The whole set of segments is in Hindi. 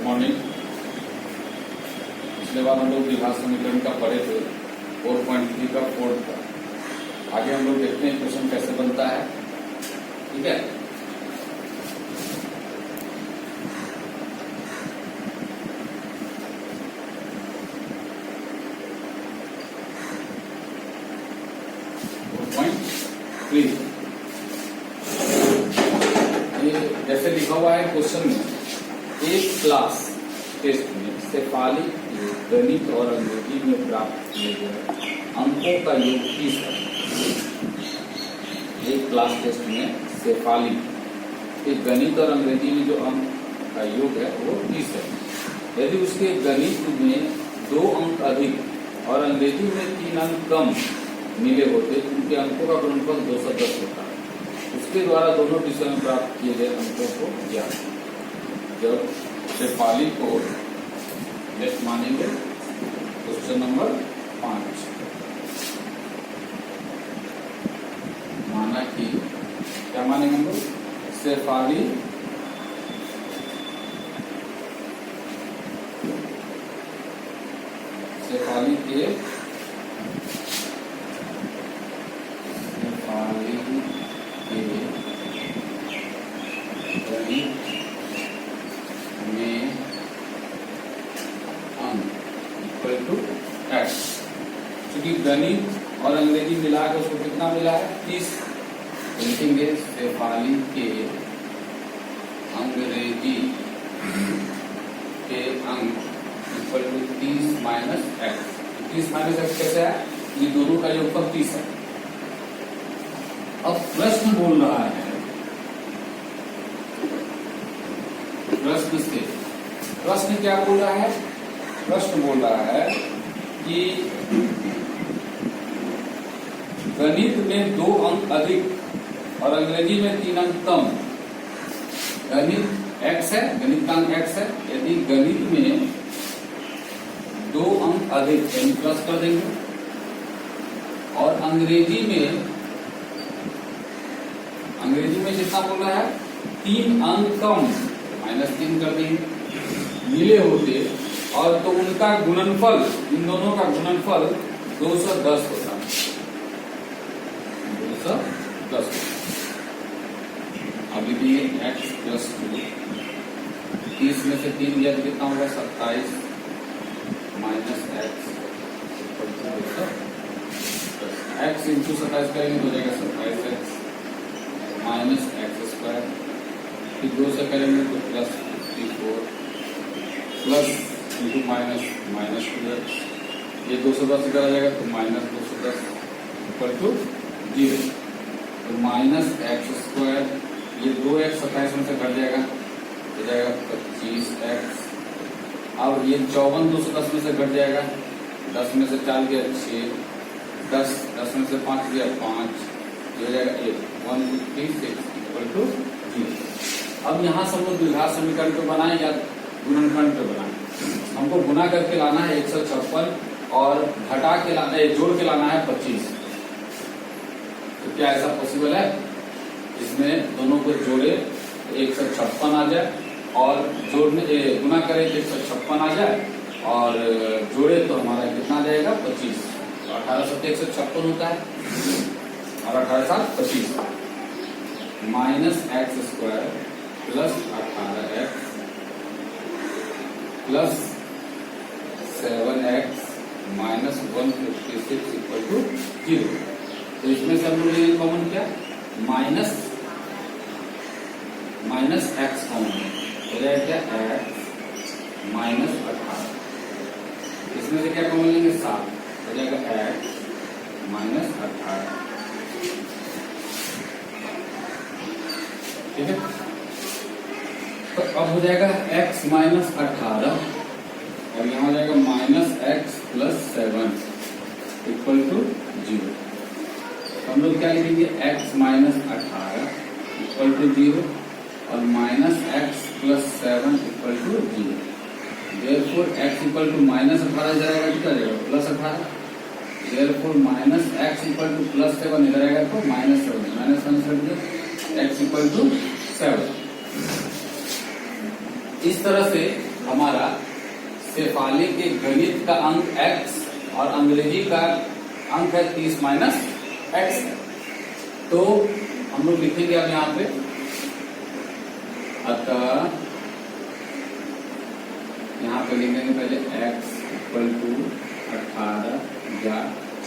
मॉर्निंग। पिछले बार हम लोग द्विघात समीकरण का पढ़े थे 4.3 का फोर्थ का। आगे हम लोग देखते हैं क्वेश्चन कैसे बनता है। ठीक है, ये जैसे लिखा हुआ है क्वेश्चन में, एक क्लास टेस्ट में शेफाली गणित और अंग्रेजी में प्राप्त किए गए अंकों का योग 30 है। एक क्लास टेस्ट में शेफाली के गणित और अंग्रेजी में जो अंक का योग है वो 30 है। यदि उसके गणित में 2 अंक अधिक और अंग्रेजी में 3 अंक कम मिले होते तो उनके अंकों का गुणनफल 210 होता है। उसके द्वारा दोनों विषयों में प्राप्त किए गए अंकों को ज्ञात। जब शेफाली को नेक्स्ट मानेंगे क्वेश्चन नंबर 5। माना कि क्या मानेंगे हम लोग, शेफाली के गणित में अंक इक्वल टू एक्स। क्योंकि गणित और अंग्रेजी मिलाकर उसको कितना मिला है 30। लिखेंगे शेफाली के अंग्रेजी के अंक equal to 30 minus x. 30 minus x कैसे है, ये दोनों का योगफल 30 है। अब प्रश्न बोल रहा है, प्रश्न क्या बोल रहा है, प्रश्न बोल रहा है कि गणित में 2 अंक अधिक और अंग्रेजी में 3 अंक कम। गणित x है, गणित का अंक x है। यदि गणित में 2 अंक अधिक यानी प्लस कर देंगे और अंग्रेजी में जितना बोल रहा है 3 अंक कम -3 कर देंगे मिले होते और तो उनका गुणनफल, इन दोनों का गुणनफल 210 होता है। 210। अब लिखिए x + 2। 30 में से 3 दिया तो कितना होगा 27 माइनस एक्स x इंटू 27 करेंगे तो हो जाएगा 27x माइनस x²। फिर 2 से करेंगे तो +54 प्लस इंटू माइनस -2x। ये 210 से करा जाएगा तो -210 इक्वल टू 0। तो -x², ये 2x 27 में से कट जाएगा हो जाएगा 25x। और ये 54 210 में से घट जाएगा, 10 में से 4 गया 6, 10 में से 5 गया 5, हो जाएगा 156 इक्वल टू 0। अब यहाँ सब लोग द्विघात समीकरण पे बनाए या गुणनखंड पे बनाए। हमको गुना करके लाना है 156 और घटा के लाना है, जोड़ के लाना है 25। तो क्या ऐसा पॉसिबल है, इसमें दोनों को जोड़े 156 आ जाए और जोड़ने गुना करें तो 156 आ जाए और जोड़े तो हमारा कितना जाएगा 25। तो 18 × 7 156 होता है और 18 × 7 25 -x² + 18x + 7x -156 equal to 0। तो इसमें से हम लोग ये कॉमन क्या माइनस x कॉमन हो जाएगा क्या x -18। इसमें से क्या कॉमन लेंगे 7 हो जाएगा x -18। ठीक है, तो अब हो जाएगा x -18 और यहाँ हो जाएगा -x + 7 इक्वल टू 0। हम लोग क्या लिखेंगे x -18 इक्वल टू 0 और -x + 7 equal to 0। Therefore x equal to -18 जाएगा, कितना जाएगा +18। देयरफॉर -x इक्वल टू +7 इधर आएगा तो -7 x इक्वल टू 7। इस तरह से हमारा शेफाली के गणित का अंक x और अंग्रेजी का अंक है 30 माइनस x। तो हम लोग लिखेंगे अब यहाँ पे, अतः यहाँ पे लिखेंगे पहले x इक्वल टू 18 या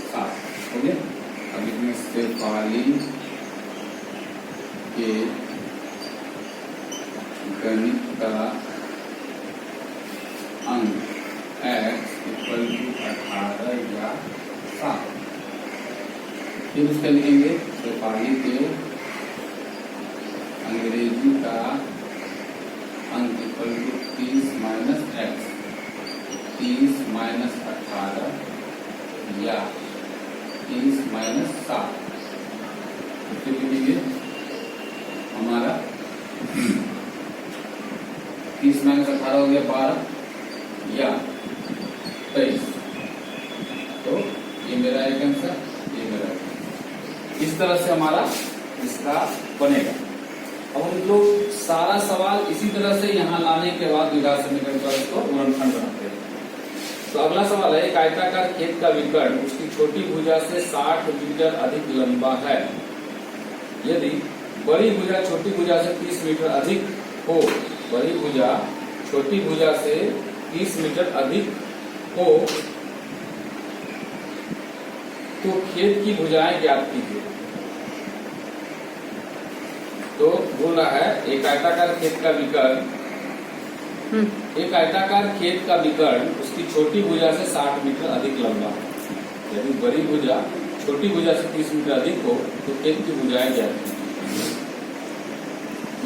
7, हो गया। अब लिखेंगे शेफाली के गणित का अंक x इक्वल टू 18 या 7। फिर उसका लिखेंगे शेफाली के अंग्रेजी का अंक equal to 30 minus x, 30 minus 18 या 30 माइनस 7। फिर लिखेंगे हमारा 30 माइनस 18 हो गया 12 या 23। तो ये मेरा एक आंसर, ये मेरा एक। इस तरह से हमारा इसका बनेगा। अब हम लोग सारा सवाल इसी तरह से यहाँ लाने के बाद विकास समीकरण का इसको गुणनखंड बनाते हैं। तो अगला सवाल है, एक आयताकार खेत का विकर्ण उसकी छोटी भुजा से 60 मीटर अधिक लंबा है। यदि बड़ी भुजा छोटी भुजा से 30 मीटर अधिक हो, बड़ी भुजा छोटी भुजा से 30 मीटर अधिक हो, तो खेत की भुजाएं ज्ञात कीजिए। तो बोल रहा है एक आयताकार खेत का विकर्ण, एक आयताकार खेत का विकर्ण उसकी छोटी भुजा से 60 मीटर अधिक लंबा है। यदि बड़ी भुजा छोटी भुजा से 30 मीटर अधिक हो तो खेत की भुजाएं ज्ञात कीजिए।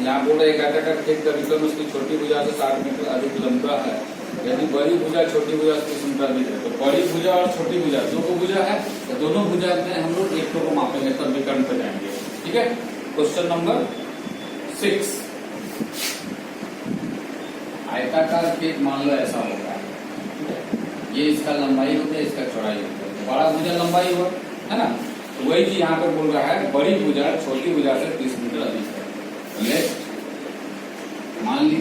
यहाँ बोल रहे एक आयताकार खेत का विकर्ण उसकी छोटी भुजा से 60 मीटर अधिक लंबा है। यदि बड़ी भुजा छोटी भुजा से 30 मीटर अधिक है, तो बड़ी भुजा और छोटी भुजा दो भुजा है, तो दोनों भुजा में हम लोग एक को मापेंगे तब विकर्ण पे जाएंगे। ठीक है। क्वेश्चन नंबर 6, आयताकार खेत मान लो ऐसा होगा, ये इसका लंबाई होता है, इसका चौड़ाई होता है। बड़ा भुजा लंबाई हुआ है ना, तो वही चीज यहाँ पर बोल रहा है बड़ी भुजा छोटी भुजा से 30 मीटर अधिक है। लेट मान ली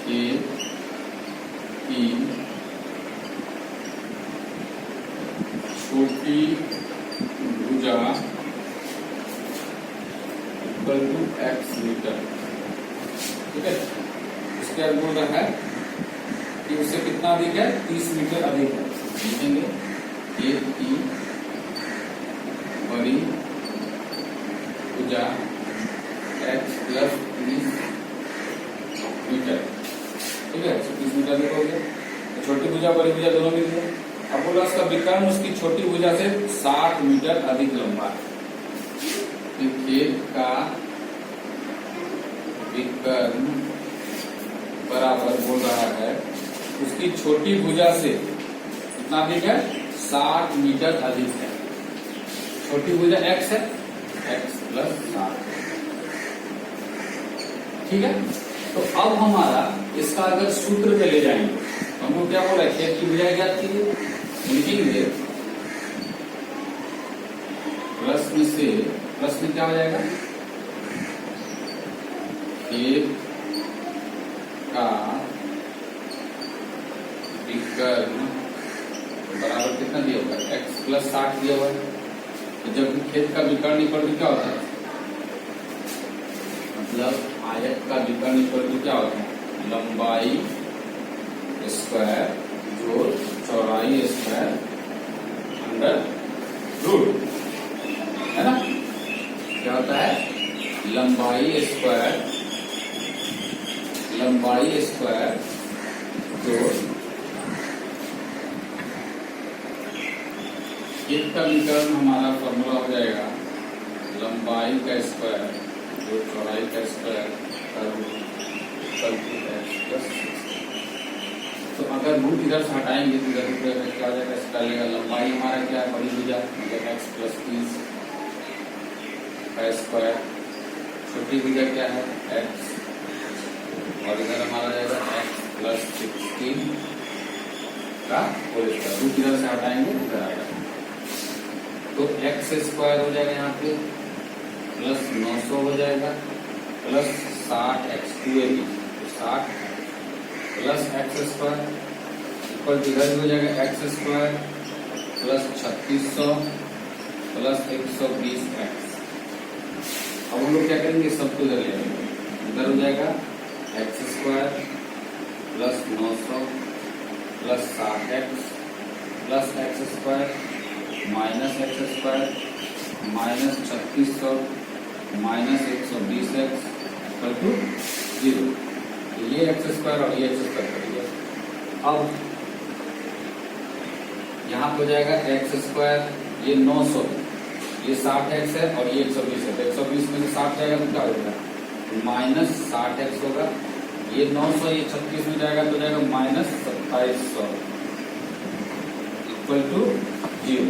कि छोटी भुजा इक्वल टू x मीटर। ठीक है। इसके बाद बोल रहा है कि उससे कितना अधिक है, 30 मीटर अधिक है। लिखेंगे खेत की बड़ी भुजा x प्लस 30 मीटर। ठीक है, 30 मीटर अधिक हो गया। तो छोटी भुजा बड़ी भुजा दोनों मिल गए। अब बोला उसका विकर्ण उसकी छोटी भुजा से 60 मीटर अधिक लंबा है। खेत का विकर्ण बराबर बोल रहा है उसकी छोटी भुजा से कितना अधिक है, 60 मीटर अधिक है। छोटी भुजा x है, x प्लस 60। ठीक है। तो अब हमारा इसका अगर सूत्र पे ले जाएंगे तो हम लोग क्या बोला, खेत की भुजा ज्ञात कीजिए। लिखेंगे प्रश्न से, प्रश्न क्या हो जाएगा, खेत का विकर्ण बराबर कितना दिया होगा, x प्लस 60 दिया हुआ है। तो जब खेत का विकर्ण इक्वल टू क्या होता है, मतलब आयत का विकर्ण इक्वल टू क्या होता है, लंबाई स्क्वायर जोड़ चौड़ाई स्क्वायर अंडर रूट, है ना। क्या होता है, लंबाई स्क्वायर जोड़ खेत का विकर्ण हमारा फॉर्मूला हो जाएगा लंबाई का स्क्वायर जो चौड़ाई का स्क्वायर का root equal to x plus 60। तो अगर रूट इधर से हटाएंगे तो इधर रूट क्या हो जाएगा, इसका लेगा लंबाई हमारा क्या है, बड़ी भुजा मतलब x प्लस 30 का स्क्वायर, छोटी भुजा क्या है x, और इधर हमारा जाएगा x प्लस 16 का होल स्क्वायर। रूट इधर से हटाएंगे इधर आएगा, तो x स्क्वायर हो जाएगा यहाँ पे प्लस 900 हो जाएगा प्लस 60x 2ab, तो 60 plus x square equal to इधर हो जाएगा x square plus 3600 plus 120x। अब हम लोग क्या करेंगे, सबको इधर ले आएंगे, इधर हो जाएगा x square plus 900 plus 60x plus x square minus x square minus 3600 minus 120x equal to 0। तो ये एक्स स्क्वायर और ये एक्स स्क्वायर करेंगे। अब यहाँ पे हो जाएगा एक्स स्क्वायर, ये 900, ये 60x है और ये 120 है, तो 120 में से 60 जाएगा तो क्या हो जाएगा माइनस 60x होगा। ये 900 ये 36 में जाएगा तो जाएगा माइनस 2700 इक्वल टू 0।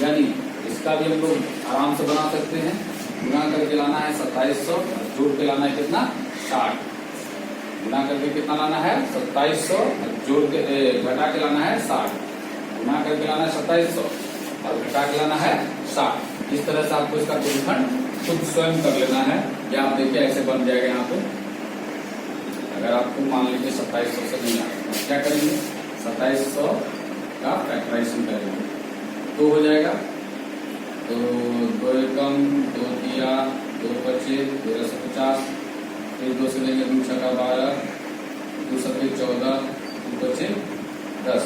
यानी इसका भी हम लोग आराम से बना सकते हैं, गुणा करके लाना है 2700 और जोड़ के लाना है कितना 60। गुणा करके कितना लाना है 2700 और जोड़ के घटा के लाना है 60। गुणा करके लाना है 2700 और घटा के लाना है 60। इस तरह से आपको इसका गुणनखंड खुद स्वयं कर लेना है, या आप देखिए ऐसे बन जाएगा। यहाँ पे अगर आपको मान लीजिए 2700 से नहीं आएगा तो क्या करेंगे, 2700 का फैक्टराइजेशन करेंगे, 2 हो जाएगा, तो 2 एकम 2 दिया 2 बचे 1350, फिर 2 से लेंगे 2 छक्का 12, 2 सत्ते 14, 2 बचे 10।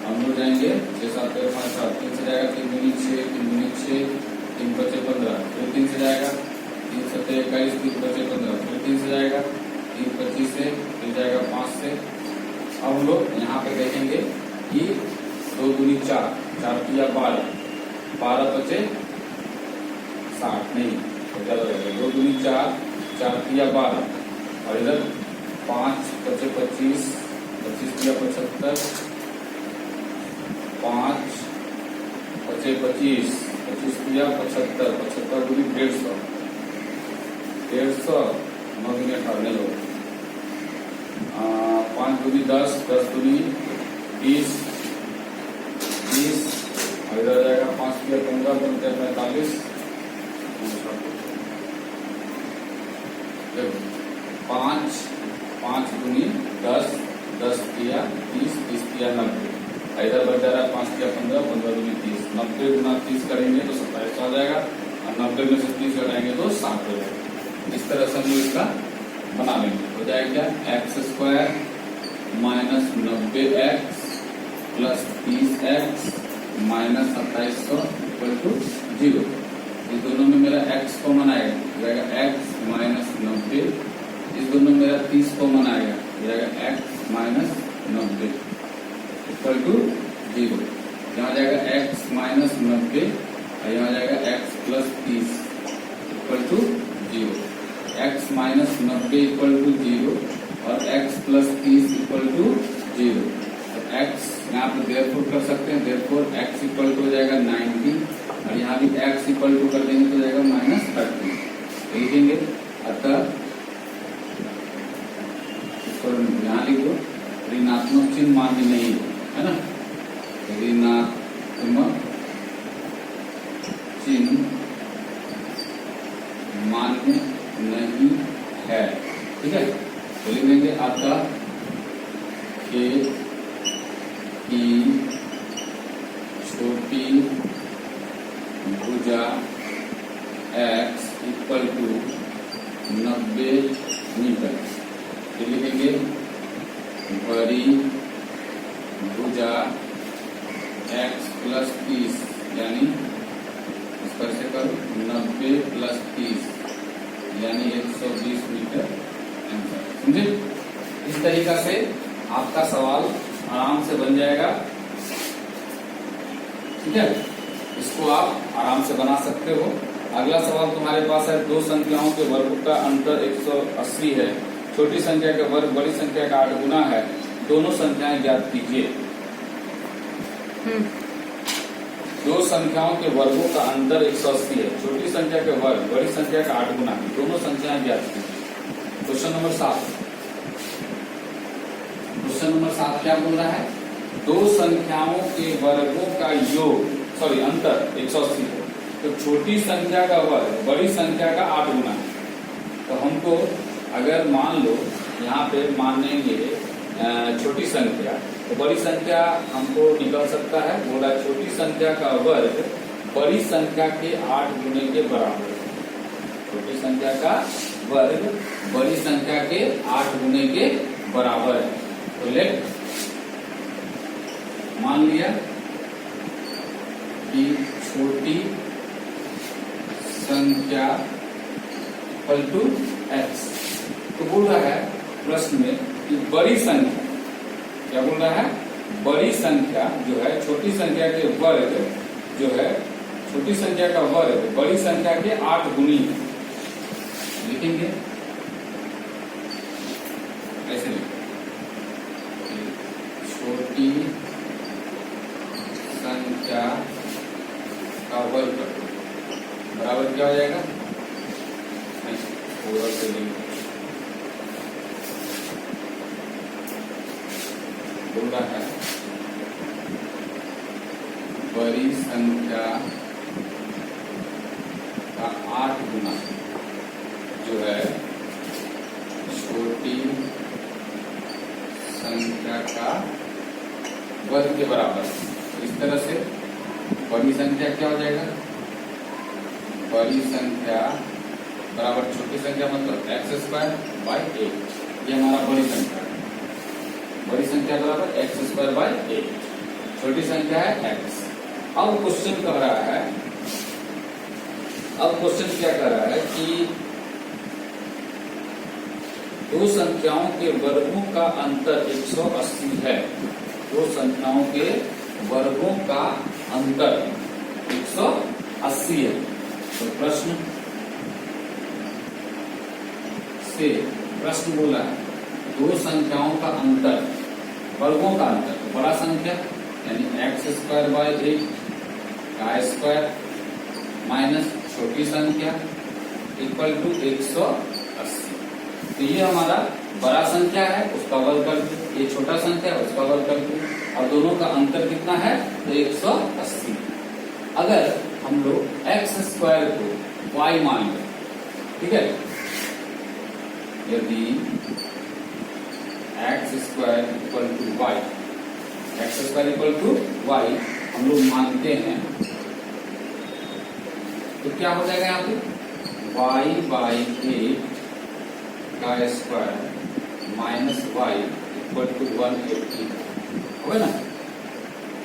हम लोग जाएंगे 6 7 5 7, 3 से जाएगा 3 दूनी 6, 3 दूनी 6, 3 बचे 15, फिर 3 से जाएगा 3 सत्ते 21, 3 बचे 15, फिर 3 से जाएगा 3 25 से, फिर जाएगा 5 से। अब हम लोग यहाँ पे देखेंगे कि 2 दूनी 4, 4 किया 12, 12 बचे 60 नहीं तो क्या रहेगा 2 दूनी 4, 4 किया 12 और इधर 5 बचे 25, 25 किया 75, 5 बचे 25, 25 किया 75, 75 दूनी 150, 150 9 दूनी 18 नहीं होगा, 5 दूनी 10, 10 दूनी 20, 20 और इधर जाएगा 5 किया 15 बनते 45, 5 5 दूनी 10, 10 किया 30, 30 किया 90, इधर बच जा रहा है 5 किया 15, 15 दूनी 30, 90 गुना 30 करेंगे तो 27 आ जाएगा और 90 में से 30 घटाएंगे तो 60 हो जाएगा। इस तरह से हम लोग इसका बना लेंगे। हो जाएगा क्या x square minus 90x plus 30x minus 2700 equal to 0। इस दोनों में मेरा x कॉमन आएगा, जाएगा x माइनस 90, इस दोनों में मेरा 30 कॉमन आएगा, जाएगा x माइनस 90 इक्वल टू 0। यहाँ जाएगा x माइनस 90 और यहाँ जाएगा x plus 30 equal to 0। x minus 90 equal to 0 और x प्लस 30 इक्वल टू 0। तो x यहाँ पे देयरफॉर कर सकते हैं, देयरफॉर x इक्वल टू हो जाएगा 90 और यहाँ भी x इक्वल टू कर देंगे तो जाएगा माइनस 30 लिखेंगे। अतः इसको यहाँ लिख दो, ऋणात्मक चिन्ह मान्य नहीं है ना, ऋणात्मक चिन्ह मान्य नहीं है, ठीक है। तो लिख देंगे अतः खेत की छोटी भुजा x इक्वल टू 90 मीटर, फिर लिखेंगे बड़ी भुजा x प्लस 30 यानी इस पर से करो 90 प्लस 30 यानी 120 मीटर आंसर। समझे? इस तरीका से आपका सवाल आराम से बन जाएगा, ठीक है। इसको आप आराम से बना सकते हो। अगला सवाल तुम्हारे पास है, 2 संख्याओं के वर्ग का अंतर 180 है, छोटी संख्या का वर्ग बड़ी संख्या का 8 गुना है, दोनों संख्याएं ज्ञात कीजिए। 2 संख्याओं के वर्गों का अंतर 180 है, छोटी संख्या का वर्ग बड़ी संख्या का 8 गुना है, दोनों संख्याएं ज्ञात कीजिए। क्वेश्चन नंबर 7, क्वेश्चन नंबर 7 क्या बोल रहा है, 2 संख्याओं के वर्गों का योग अंतर 180 है, तो छोटी संख्या का वर्ग बड़ी संख्या का 8 गुना है। तो हमको अगर मान लो यहाँ पे मानेंगे छोटी संख्या, तो बड़ी संख्या हमको निकल सकता है। बोला छोटी संख्या का वर्ग बड़ी संख्या के 8 गुने के बराबर है। छोटी संख्या का वर्ग बड़ी संख्या के 8 गुने के बराबर है। तो लेट मान लिया कि छोटी संख्या इक्वल टू एक्स। तो बोल रहा है प्रश्न में कि बड़ी संख्या, क्या बोल रहा है, बड़ी संख्या जो है छोटी संख्या के वर्ग जो है, छोटी संख्या का वर्ग बड़ी संख्या के 8 गुनी है। लिखेंगे ऐसे लिखेंगे, छोटी संख्या का वर्ग बराबर क्या हो जाएगा, पूरा से बोल रहा है बड़ी संख्या का 8 गुना जो है छोटी संख्या का वर्ग के बराबर। इस तरह से बड़ी संख्या क्या हो जाएगा, बड़ी संख्या बराबर छोटी संख्या मतलब x² बाई 8। ये हमारा बड़ी संख्या है। बड़ी संख्या बराबर x² बाई 8, छोटी संख्या है x। अब क्वेश्चन कह रहा है, अब क्वेश्चन क्या कह रहा है कि दो संख्याओं के वर्गों का अंतर 180 है। दो संख्याओं के वर्गों का अंतर 180 है। तो प्रश्न से प्रश्न बोला है दो संख्याओं का अंतर, वर्गों का अंतर, तो बड़ा संख्या यानी x² बाई 8 का स्क्वायर माइनस छोटी संख्या इक्वल टू 180। तो ये हमारा बड़ा संख्या है, उसका वर्ग कर दो, ये छोटा संख्या है, उसका वर्ग कर दो, और दोनों का अंतर कितना है, तो 180। अगर हम लोग x² को y मान लें, ठीक है, यदि x² equal to y, x² equal to y हम लोग मानते हैं, तो क्या हो जाएगा यहाँ पे y बाई 8 का square minus y equal to 180 होगा ना।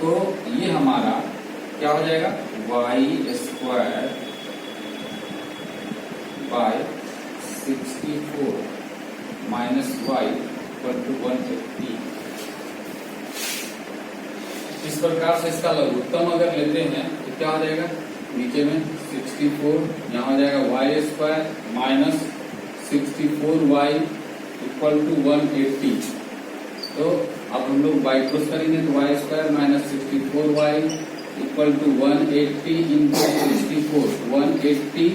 तो ये हमारा क्या हो जाएगा, y² by 64 minus y equal to 180। इस प्रकार से इसका लघुत्तम अगर लेते हैं तो क्या हो जाएगा, नीचे में 64, यहाँ हो जाएगा y² minus 64y equal to 180। तो अब हम लोग बाई क्रॉस करेंगे तो y² minus 64y equal to 180 into 64, 180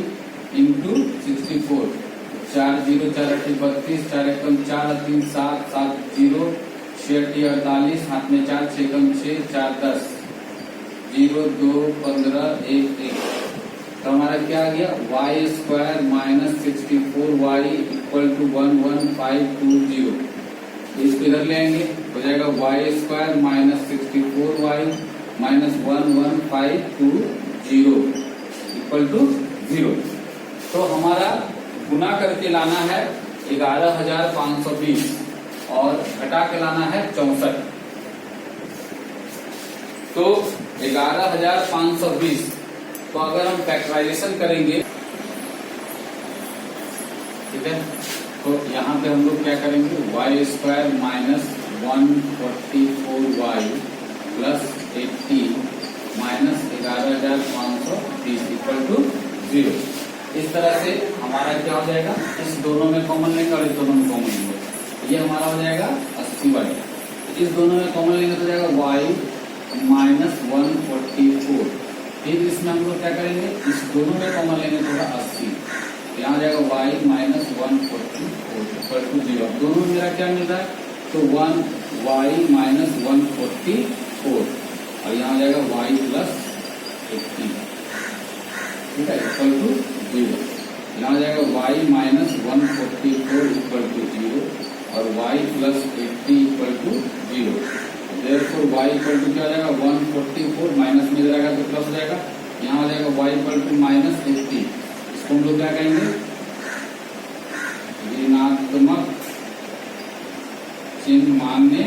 into 64, 4 0 4 8 32, 4 एकम 4 3 7 7 0 6 48, हाथ में 4 6 एकम 6 4 10 0 2 15 1 1। तो हमारा क्या आ गया, y² minus 64y equal to 11520। इसको इधर ले आएंगे, हो जाएगा y² minus 64y minus 11520 equal to 0। तो हमारा गुना करके लाना है 11520 और घटा के लाना है 64। तो 11520 तो अगर हम फैक्टराइजेशन करेंगे, ठीक है, तो यहाँ पे हम लोग क्या करेंगे, y² minus 144y plus 80 minus 11520 equal to 0। इस तरह से हमारा क्या हो जाएगा, इस दोनों में कॉमन लेंगे और इस दोनों में कॉमन लेंगे, ये हमारा हो जाएगा 80y। इस दोनों में कॉमन लेंगे तो जाएगा y माइनस 144। फिर इसमें हम लोग क्या करेंगे, इस दोनों में कॉमन लेंगे तो 80, यहाँ आ जाएगा y माइनस 144 इक्वल टू 0। दोनों में मेरा क्या मिल रहा है, तो 1y माइनस 144 और यहाँ आ जाएगा y प्लस 80, ठीक है, इक्वल टू 0। यहाँ हो जाएगा y माइनस 144 इक्वल टू 0 और y plus 80 equal to 0। Therefore y equal to क्या हो जाएगा 144 माइनस में जाएगा तो प्लस हो जाएगा। यहाँ हो जाएगा y इक्वल टू माइनस 80। इसको हम लोग क्या कहेंगे, ऋणात्मक चिन्ह मान्य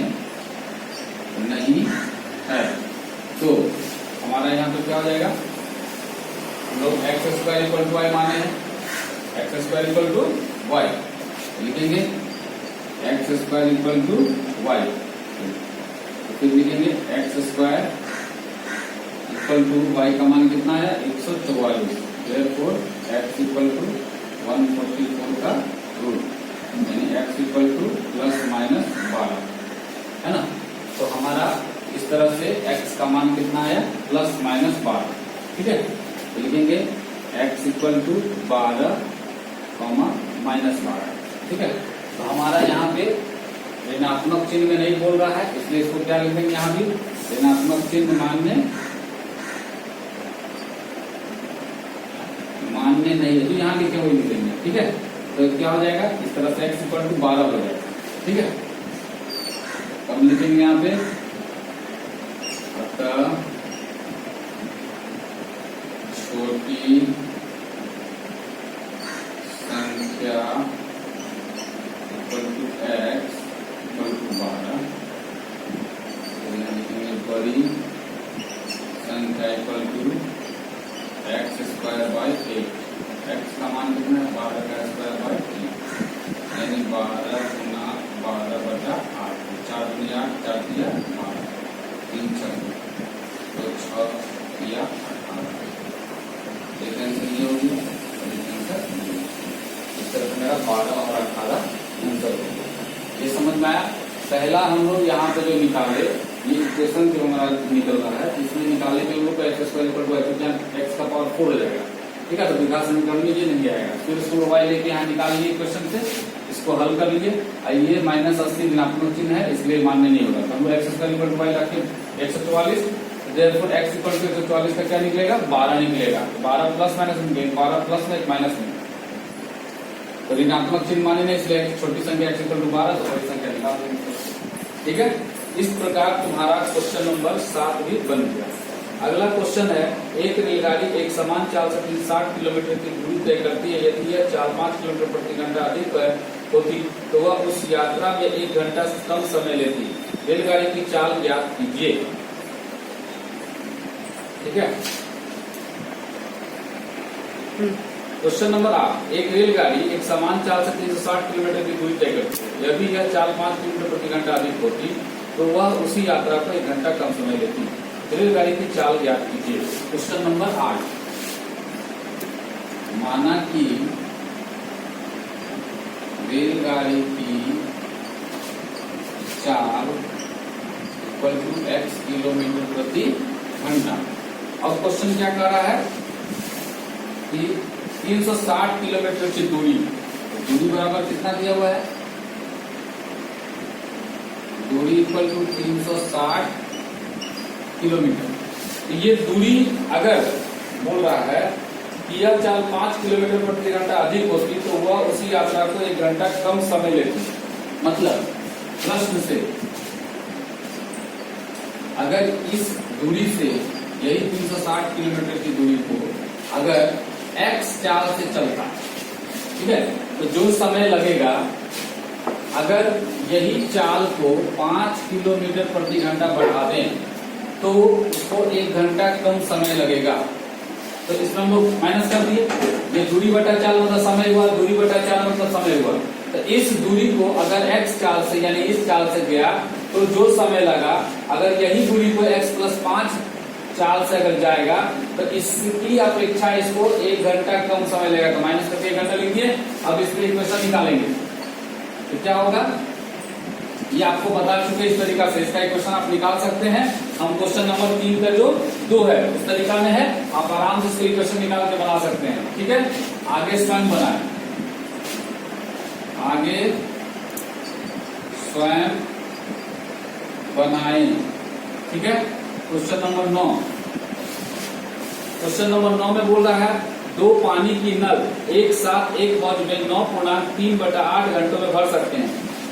नहीं है। तो हमारा यहाँ पे क्या हो जाएगा, हम लोग x square equal to Y माने हैं, X square equal to Y लिखेंगे, X square equal to Y, तो फिर लिखेंगे X square equal to Y का मान कितना है 144। देयरफॉर एक्स इक्वल टू 144 का रूट, यानी x equal two plus minus 12 है ना। तो हमारा इस तरह से x का मान कितना है प्लस माइनस 12, ठीक है। तो लिखेंगे x इक्वल टू 12 माइनस 12, ठीक है। तो हमारा यहाँ पे ऋणात्मक चिन्ह में नहीं बोल रहा है, इसलिए इसको क्या लिखेंगे, यहाँ भी ऋणात्मक चिन्ह मान्य नहीं है, तो यहाँ लिखे हुए लिखेंगे, ठीक है। तो क्या हो जाएगा, इस तरह से x इक्वल टू 12 हो जाएगा, ठीक है। अब लिखेंगे यहाँ पे अतः छोटी संख्या equal to x equal to 12, यहाँ लिखेंगे बड़ी संख्या equal to x square by 8। एक्स का मान कितना है 12 का स्क्वायर बाई 8, यानी 12 गुना 12 बटा 8, 4 गुना 8, 4 दिया 12, 3 6 तो 6 दिया 18। ये कैंसिल नहीं होगी, इस तरह से मेरा 12 और 18 आंसर होगा। ये समझ में आया। पहला हम लोग यहाँ पे जो निकाले, ये इक्वेशन जो हमारा निकल रहा है, इसमें निकालने के लिए x square equal to x का पावर 4 हो जाएगा, ठीक है। तो विकास समीकरण में ये नहीं आएगा, फिर इसको वाई लेके यहाँ निकालिए इक्वेशन से, इसको हल कर लीजिए। ये माइनस 80 ऋणात्मक चिन्ह है, इसलिए मान्य नहीं होगा। तो हम लोग x square equal to y रखें 144, देयरफॉर एक्स इक्वल टू 144 का क्या निकलेगा 12 निकलेगा। 12 प्लस माइनस में 12 प्लस में एक माइनस में, तो ऋणात्मक चिन्ह माने नहीं, इसलिए छोटी संख्या एक्स इक्वल टू 12, तो बड़ी संख्या निकाल देंगे, ठीक है। इस प्रकार तुम्हारा क्वेश्चन नंबर 7 भी बन गया। अगला क्वेश्चन है, एक रेलगाड़ी एक समान चाल से 60 किलोमीटर की दूरी तय करती है, यदि यह 4-5 किलोमीटर प्रति घंटा अधिक होती तो वह उस यात्रा में 1 घंटा से कम समय लेती। रेलगाड़ी की चाल ज्ञात कीजिए, ठीक है। क्वेश्चन नंबर 8, एक रेलगाड़ी एक समान चाल से 360 किलोमीटर की दूरी तय करती है, यदि यह 4-5 किलोमीटर प्रति घंटा अधिक होती तो वह उसी यात्रा पर 1 घंटा कम समय लेती। रेलगाड़ी की चाल ज्ञात कीजिए। क्वेश्चन नंबर 8, माना कि रेलगाड़ी की चाल इक्वल टू x किलोमीटर प्रति घंटा। अब क्वेश्चन क्या कर रहा है कि 360 किलोमीटर की दूरी बराबर कितना दिया हुआ है, दूरी इक्वल टू 360 किलोमीटर। ये दूरी अगर बोल रहा है कि यह चाल 5 किलोमीटर प्रति घंटा अधिक होती तो वह उसी यात्रा को 1 घंटा कम समय लेती। मतलब प्रश्न से अगर इस दूरी से, यही 360 किलोमीटर की दूरी को अगर x चाल से चलता, ठीक है, तो जो समय लगेगा, अगर यही चाल को 5 किलोमीटर प्रति घंटा बढ़ा दें तो उसको 1 घंटा कम समय लगेगा। तो इसमें हम लोग माइनस कर दिए, ये दूरी बटा चाल मतलब समय हुआ, दूरी बटा चाल मतलब समय हुआ। तो इस दूरी को अगर x चाल से यानी इस चाल से गया तो जो समय लगा, अगर यही दूरी को x प्लस 5 चाल से अगर जाएगा तो इसकी अपेक्षा इसको 1 घंटा कम समय लगेगा। तो माइनस करके 1 घंटा लिख दिए। अब इसमें इक्वेशन निकालेंगे तो क्या होगा, ये आपको बता चुके इस तरीका से इसका इक्वेशन आप निकाल सकते हैं। हम क्वेश्चन नंबर 3 का जो 2 है उस तरीका में है, आप आराम से इसका इक्वेशन निकाल के बना सकते हैं, ठीक है। आगे स्वयं बनाए, आगे स्वयं बनाए, ठीक है। क्वेश्चन नंबर 9 में बोल रहा है दो पानी की नल एक साथ एक हौज में 9.3/8 घंटों में भर सकते हैं।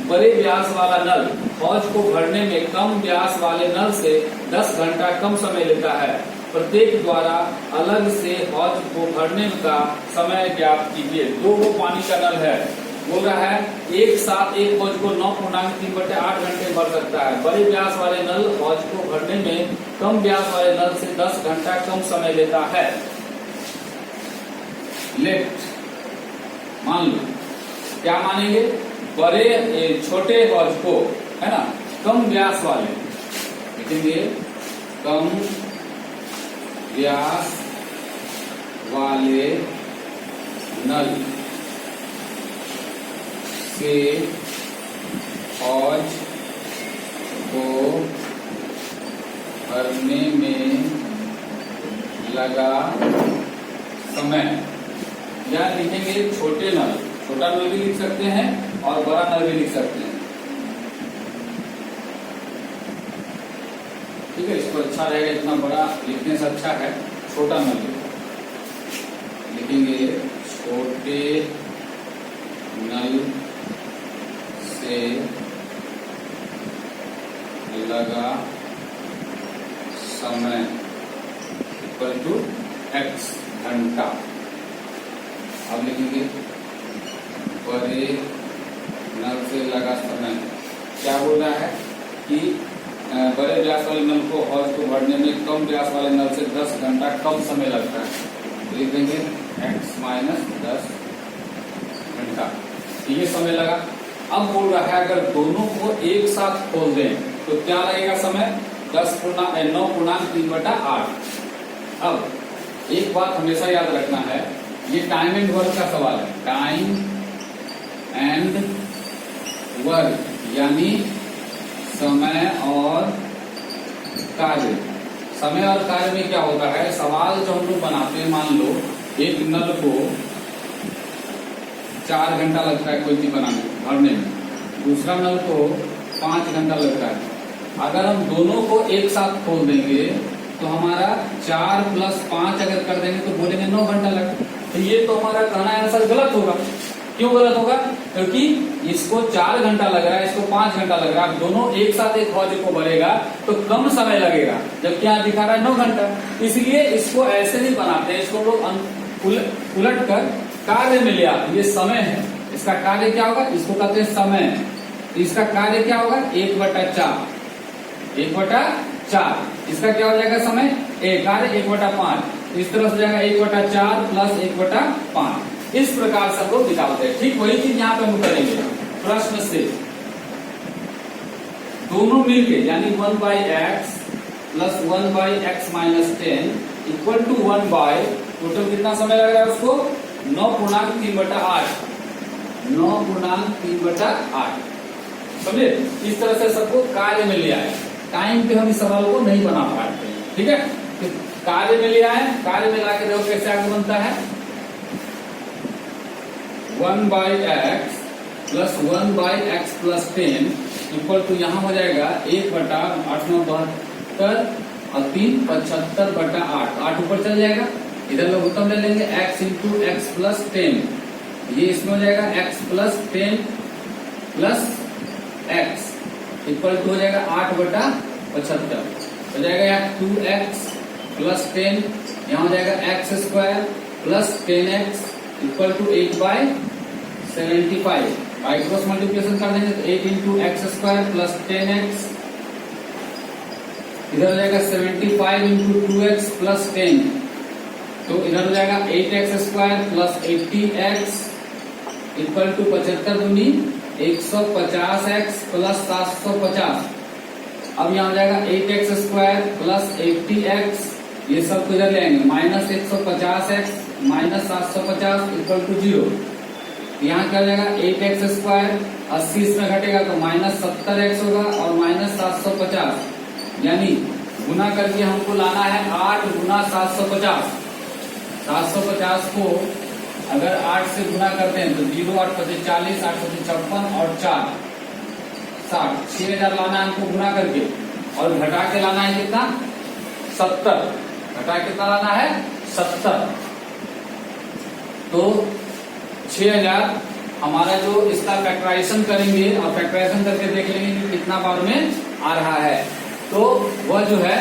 बड़े व्यास वाला नल हौज को भरने में कम व्यास वाले नल से 10 घंटा कम समय लेता है। प्रत्येक द्वारा अलग से हौज को भरने का समय ज्ञात कीजिए। दो पानी का नल है, बोल रहा है एक साथ एक हौज को 9.3/8 घंटे भर सकता है। बड़े व्यास वाले नल हौज को भरने में कम व्यास वाले नल से 10 घंटा कम समय लेता है। लेफ्ट मान लो, क्या मानेंगे, बड़े छोटे हौज को, है ना, कम व्यास वाले लिखेंगे, कम व्यास वाले नल से हौज को भरने में लगा समय, या लिखेंगे छोटे नल, छोटा नल भी लिख सकते हैं और बड़ा नल भी लिख सकते हैं। ठीक है, इसको अच्छा रहेगा, इतना बड़ा लिखने से अच्छा है छोटा नल लिखेंगे। छोटे नल से लगा समय इक्वल टू x घंटा। अब लिखेंगे बड़े नल से लगा समय, क्या बोल रहा है कि बड़े व्यास वाले नल को हौज को भरने में कम व्यास वाले नल से 10 घंटा कम समय लगता है। लिख देंगे x माइनस 10 घंटा, ये समय लगा। अब बोल रहा है अगर दोनों को एक साथ खोल दें तो क्या लगेगा समय, 9.3/8। अब एक बात हमेशा याद रखना है, ये टाइम एंड वर्क का सवाल है। टाइम एंड वर्क यानी समय और कार्य। समय और कार्य में क्या होता है, सवाल जो हम लोग बनाते हैं, मान लो एक नल को 4 घंटा लगता है कोई चीज बनाने भरने में, दूसरा नल को 5 घंटा लगता है। अगर हम दोनों को एक साथ खोल देंगे तो हमारा 4 + 5 अगर कर देंगे तो बोलेंगे 9 घंटा लगता है। तो ये तो हमारा कहना आंसर गलत होगा। क्यों गलत होगा, क्योंकि इसको 4 घंटा लग रहा है, इसको 5 घंटा लग रहा है। दोनों एक साथ एक हौज को भरेगा तो कम समय लगेगा, जबकि यहाँ दिखा रहा है 9 घंटा। इसलिए इसको ऐसे नहीं बनाते, इसको लोग उलट कर कार्य में ले आते। ये समय है, इसका कार्य क्या होगा, इसको कहते हैं समय। इसका कार्य क्या होगा, 1/4। 1/4 इसका क्या हो जाएगा समय, कार्य 1/5। इस तरह से जाएगा 1/4 + 1/5। इस प्रकार से हम लोग निकालते हैं। ठीक वही चीज यहाँ पे हम करेंगे प्रश्न से। दोनों मिलके यानी 1/x + 1/x - 10 = 1/, टोटल कितना समय लग रहा है उसको, 9.3/8। 9.3/8 समझे। इस तरह से सबको कार्य में ले आए। टाइम पे हम इस सवाल को नहीं बना पाते, ठीक है। तो कार्य में ले आए, कार्य में लाके देखो कैसे आगे बनता है, 1/x + 1/x + 10 = यहाँ हो जाएगा 1/8/9 और 3 75/8। 8 ऊपर चल जाएगा, इधर लोग उत्तम ले लेंगे, x × x + 10। ये इसमें हो जाएगा x + 10 + x = हो जाएगा 8/75। हो जाएगा यहाँ 2x + 10, यहाँ हो जाएगा x² + 10x = 8/75। By cross multiplication कर देंगे तो 8 × x² + 10x, इधर हो जाएगा 75 × 2x + 10, तो इधर हो जाएगा 8x² + 80x = 75 दूनी 150x + 750। अब यहाँ हो जाएगा 8x² + 80x, ये सब इधर ले आएंगे, -150x - 750 = 0। यहाँ क्या हो जाएगा 8x², 80 इसमें घटेगा तो -70x होगा और -750, यानी गुना करके हमको लाना है 8 × 750। 750 को अगर 8 से गुना करते हैं तो 0 8 × 40, 8 × 56 और 4 60, 6000 लाना है हमको गुना करके, और घटा के लाना है कितना, 70। घटा कितना लाना है, 70। तो 6000 हमारा जो इसका फैक्टराइजेशन करेंगे और फैक्टराइजेशन करके देख लेंगे कि कितना बार में आ रहा है। तो वह जो है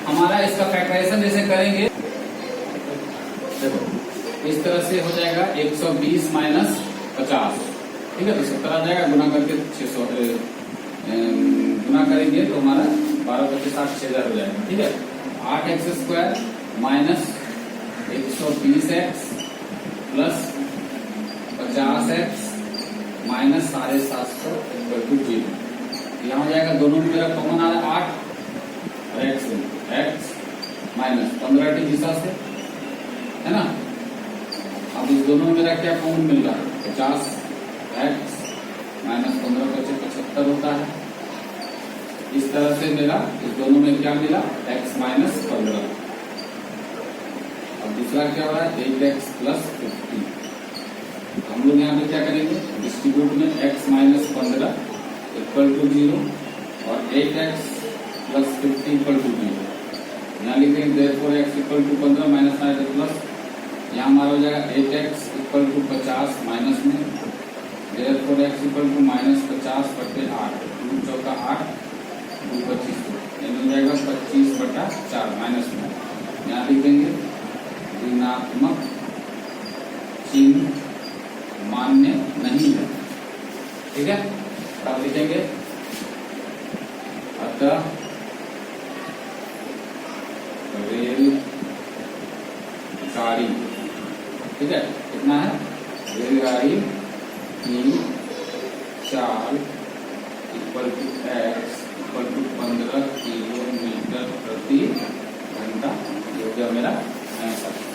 हमारा इसका फैक्टराइजेशन जैसे करेंगे, देखो इस तरह से हो जाएगा 120 माइनस 50, ठीक है। तो 70 आ जाएगा, गुना करके 600 गुना करेंगे तो हमारा 12 25 60 6000 हो जाएगा, ठीक है। 8x² minus 120x plus 50x minus 750 equal to 0। यहाँ हो जाएगा, दोनों में मेरा कॉमन आ रहा है 8 और x माइनस 15 की दिशा से, है ना। अब इस दोनों में मेरा क्या कॉमन मिल रहा है, 50x माइनस 15 25 75 होता है। इस तरह से मेरा इस दोनों में क्या मिला, x माइनस 15। अब दूसरा क्या हो रहा है, 8x प्लस 50। हम लोग यहाँ पे क्या करेंगे, डिस्ट्रीब्यूट में x माइनस 15 इक्वल टू 0 और 8x प्लस 50 इक्वल टू 0। यहाँ लिखेंगे therefore x equal to 15 minus minus plus, यहाँ हमारा हो जाएगा 8x इक्वल टू 50 माइनस में, therefore x equal to minus 50 बटे 8, 2 चौका 8 2 25, ये मिल जाएगा 25/4 माइनस में। यहाँ लिखेंगे ऋणात्मक चिन्ह मान्य नहीं है, ठीक है। अब लिखेंगे अतः रेल गाड़ी, ठीक है, कितना है, रेलगाड़ी की चाल equal to x equal to 15 kilometre प्रति घंटा। ये हो गया मेरा आंसर।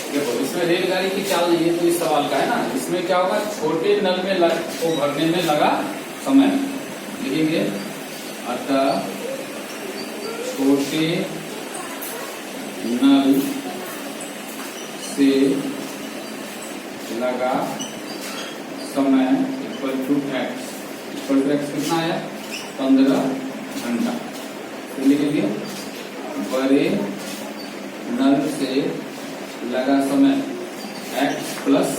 देखो इसमें रेलगाड़ी की चाल नहीं है तो इस सवाल का है ना, इसमें क्या होगा, छोटे नल में को भरने में लगा समय। लिखेंगे अतः छोटे नल से लगा समय इक्वल टू x कितना है, 15 घंटा। तो लिखेंगे बड़े नल से लगा समय x plus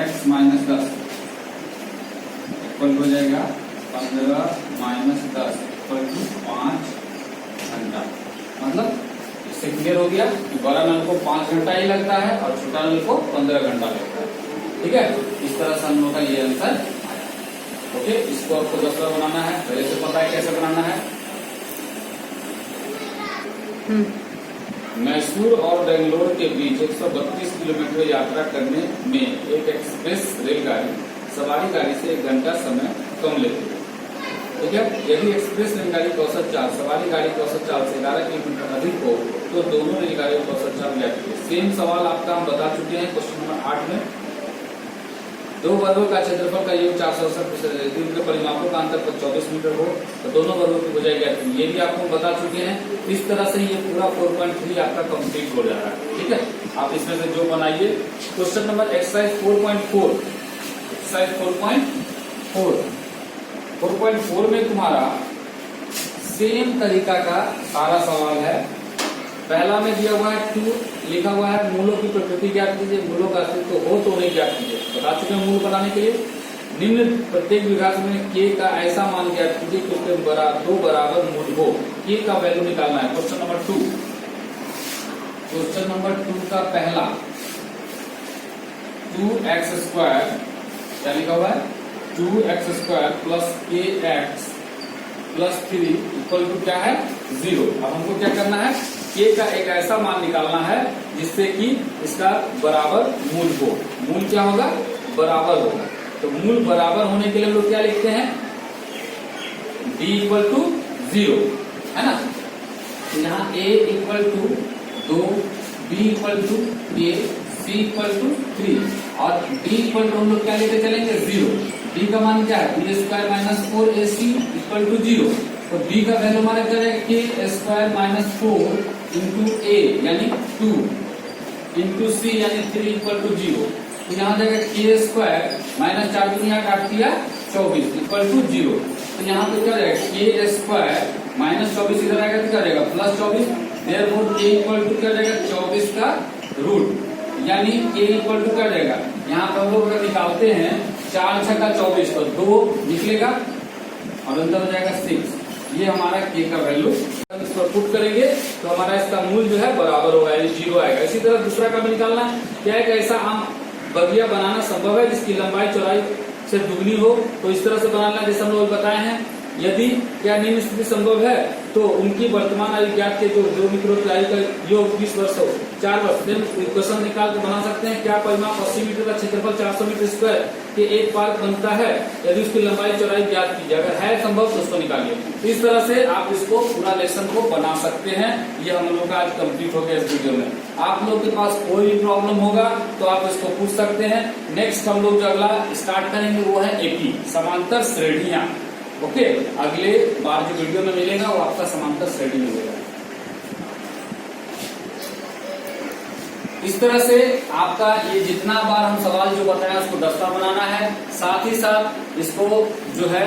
x minus 10 equal हो जाएगा 15 माइनस 10 इक्वल टू 5 घंटा। मतलब इससे क्लियर हो गया कि बड़ा नल को 5 घंटा ही लगता है और छोटा नल को 15 घंटा लगता है, ठीक है। इस तरह से हम लोग का ये आंसर आया। ओके, इसको आपको 10 बार बनाना है, पहले से पता है कैसे बनाना है। मैसूर और बेंगलोर के बीच 132 किलोमीटर यात्रा करने में एक एक्सप्रेस रेलगाड़ी सवारी गाड़ी से 1 घंटा समय कम लेती है, ठीक है। यदि एक्सप्रेस रेलगाड़ी की औसत चाल सवारी गाड़ी की औसत चाल से 11 किलोमीटर अधिक हो तो दोनों रेलगाड़ियों की औसत चाल ज्ञात कीजिए। सेम सवाल आपका हम बता चुके हैं क्वेश्चन नंबर 8 में। 2 वर्गों का क्षेत्रफल का योग 468, यदि उनके परिमापों का अंतर 24 मीटर हो तो दोनों वर्गों की भुजाएं ज्ञात कीजिए। ये भी आपको बता चुके हैं। इस तरह से ये पूरा 4.3 आपका कंप्लीट हो जा रहा है, ठीक है। आप इसमें से जो बनाइए। क्वेश्चन नंबर एक्सरसाइज 4.4, एक्सरसाइज 4.4 में तुम्हारा सेम तरीका का सारा सवाल है। पहला में दिया हुआ है 2, लिखा हुआ है मूलों की प्रकृति ज्ञात कीजिए, मूलों का अस्तित्व हो तो नहीं ज्ञात कीजिए। बता चुके हैं मूल बनाने के लिए। निम्न प्रत्येक विभाग में k का ऐसा मान ज्ञात कीजिए कि उसके 2 बराबर मूल हो। k का वैल्यू निकालना है। क्वेश्चन नंबर 2, क्वेश्चन नंबर 2 का पहला 2x² क्या लिखा हुआ है, 2x² plus kx plus 3 equal to क्या है, 0। अब हमको क्या करना है, k का एक ऐसा मान निकालना है जिससे कि इसका बराबर मूल हो। मूल क्या होगा, बराबर होगा। तो मूल बराबर होने के लिए हम लोग क्या लिखते हैं, d इक्वल टू 0, है ना। तो यहाँ a equal to 2, b equal to a, c equal to 3 और d इक्वल टू हम लोग क्या लेते चलेंगे, 0। d का मान क्या है, b² minus 4ac equal to 0। तो b का वैल्यू हमारा क्या है, k² माइनस 4 इंटू a यानी 2 इंटू c यानी 3 इक्वल टू 0। तो यहाँ जाएगा k² माइनस 4 को यहाँ काट दिया 24 इक्वल टू 0। तो यहाँ पे क्या रहेगा के स्क्वायर माइनस 24 इधर आएगा तो क्या रहेगा प्लस 24, देयरफॉर के इक्वल टू क्या रहेगा 24 का रूट, यानी के इक्वल टू क्या रहेगा, यहाँ पर हम लोग अगर निकालते हैं 4 छक्का 24 तो 2 निकलेगा और अंदर हो जाएगा 6। ये हमारा के का वैल्यू इस पर पुट करेंगे तो हमारा इसका मूल जो है बराबर होगा, यानी 0 आएगा। इसी तरह दूसरा का भी निकालना है, क्या एक ऐसा आम बगिया बनाना संभव है जिसकी लंबाई चौड़ाई से दुगनी हो, तो इस तरह से बनाना जैसे हम लोग बताए हैं। यदि क्या निम्न स्थिति संभव है तो उनकी वर्तमान आयु ज्ञात के जो मित्रों की आयु का योग 20 वर्ष हो 4 वर्ष, इक्वेशन निकाल के बना सकते हैं। क्या परिमाप 80 मीटर का क्षेत्रफल 400 मीटर स्क्वायर के एक पार्क बनता है यदि उसकी लंबाई चौड़ाई ज्ञात की जाए, अगर है संभव तो उसको निकालिए। इस तरह से आप इसको पूरा लेसन को बना सकते हैं। ये हम लोग का आज कंप्लीट हो गया इस वीडियो में। आप लोग के पास कोई भी प्रॉब्लम होगा तो आप इसको पूछ सकते हैं। नेक्स्ट हम लोग जो अगला स्टार्ट करेंगे वो है एपी समांतर श्रेणियां। ओके, अगले बार जो वीडियो में मिलेगा वो आपका समांतर श्रेणी में मिलेगा। इस तरह से आपका ये जितना बार हम सवाल जो बताया उसको दस्ता बनाना है, साथ ही साथ इसको जो है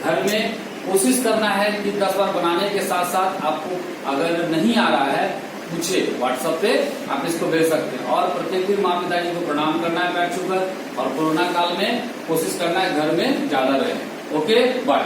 घर में कोशिश करना है कि 10 बार बनाने के साथ साथ आपको अगर नहीं आ रहा है पूछे व्हाट्सएप पे आप इसको भेज सकते हैं। और प्रत्येक दिन माँ पिताजी को प्रणाम करना है बैठ छूकर, और कोरोना काल में कोशिश करना है घर में ज्यादा रहे। Okay, bye.